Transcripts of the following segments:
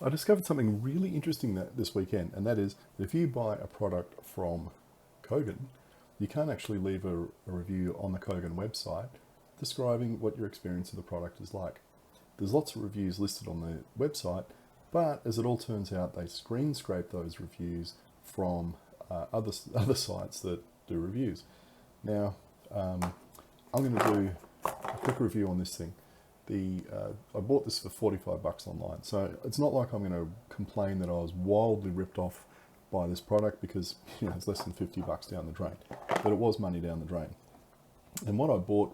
I discovered something really interesting this weekend, and that is that if you buy a product from Kogan, you can't actually leave a review on the Kogan website describing what your experience of the product is like. There's lots of reviews listed on the website, but as it all turns out, they screen scrape those reviews from other sites that do reviews. Now, I'm going to do a quick review on this thing. I bought this for $45 online, so it's not like I'm going to complain that I was wildly ripped off by this product because it's less than $50 down the drain, but it was money down the drain. And what I bought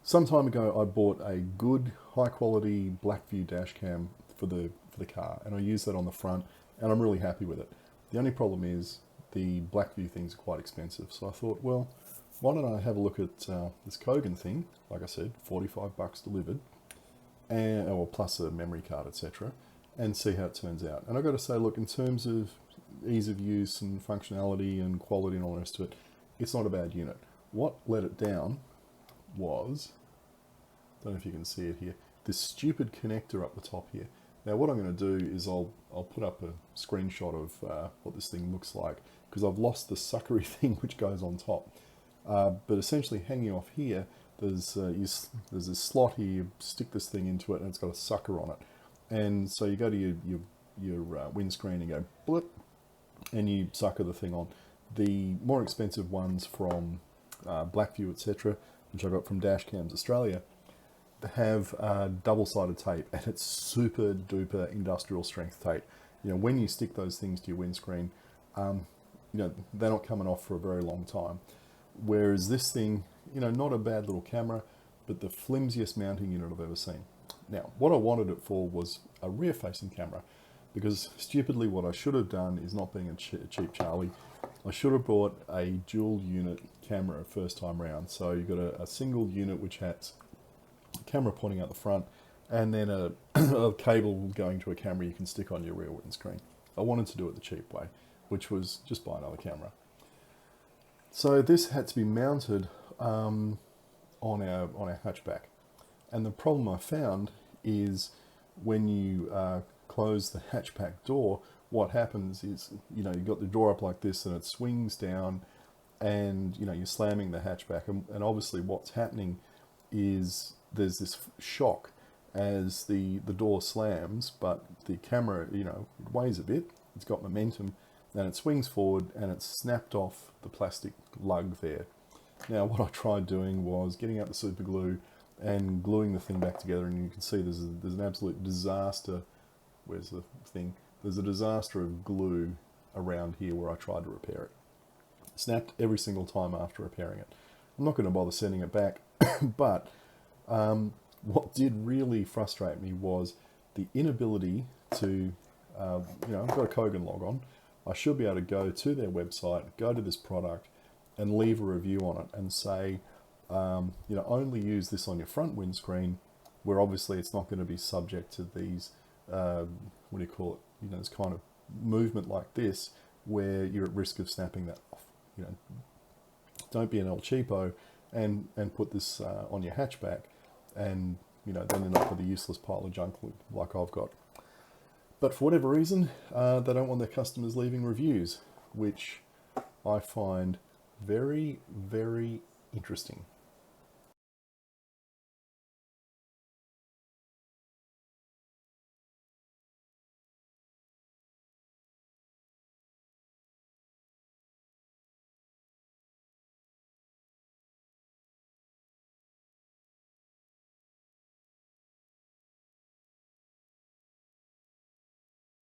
some time ago, I bought a good high quality black view dash cam for the car, and I use that on the front, and I'm really happy with it. The only problem is the black view things are quite expensive, so I thought, well, why don't I have a look at this Kogan thing? Like I said, $45 delivered, or plus a memory card, etc., and see how it turns out. And I've got to say, look, in terms of ease of use and functionality and quality and all the rest of it, it's not a bad unit. What let it down was, I don't know if you can see it here, this stupid connector up the top here. Now what I'm going to do is I'll put up a screenshot of what this thing looks like, because I've lost the suckery thing which goes on top. But essentially hanging off here, there's this slot here, you stick this thing into it and it's got a sucker on it. And so you go to your windscreen and go blip, and you sucker the thing on. The more expensive ones from Blackview, etc., which I got from Dashcams Australia, have double-sided tape, and it's super duper industrial strength tape. When you stick those things to your windscreen, they're not coming off for a very long time. Whereas this thing, not a bad little camera, but the flimsiest mounting unit I've ever seen. Now, what I wanted it for was a rear-facing camera, because stupidly what I should have done is, not being a cheap Charlie, I should have bought a dual unit camera first time round. So you've got a single unit which has a camera pointing out the front, and then a cable going to a camera you can stick on your rear windscreen. I wanted to do it the cheap way, which was just buy another camera. So this had to be mounted on our hatchback, and the problem I found is when you close the hatchback door, what happens is you've got the door up like this and it swings down, and you're slamming the hatchback, and obviously what's happening is there's this shock as the door slams, but the camera it weighs a bit, it's got momentum, and it swings forward and it's snapped off the plastic lug there. Now what I tried doing was getting out the super glue and gluing the thing back together, and you can see there's an absolute disaster. Where's the thing? There's a disaster of glue around here where I tried to repair it. Snapped every single time after repairing it. I'm not going to bother sending it back, but what did really frustrate me was the inability to, I've got a Kogan log on. I should be able to go to their website, go to this product, and leave a review on it and say, only use this on your front windscreen, where obviously it's not going to be subject to these, this kind of movement like this, where you're at risk of snapping that off. Don't be an El Cheapo and put this on your hatchback, and then end up with a useless pile of junk like I've got. But for whatever reason, they don't want their customers leaving reviews, which I find very, very interesting.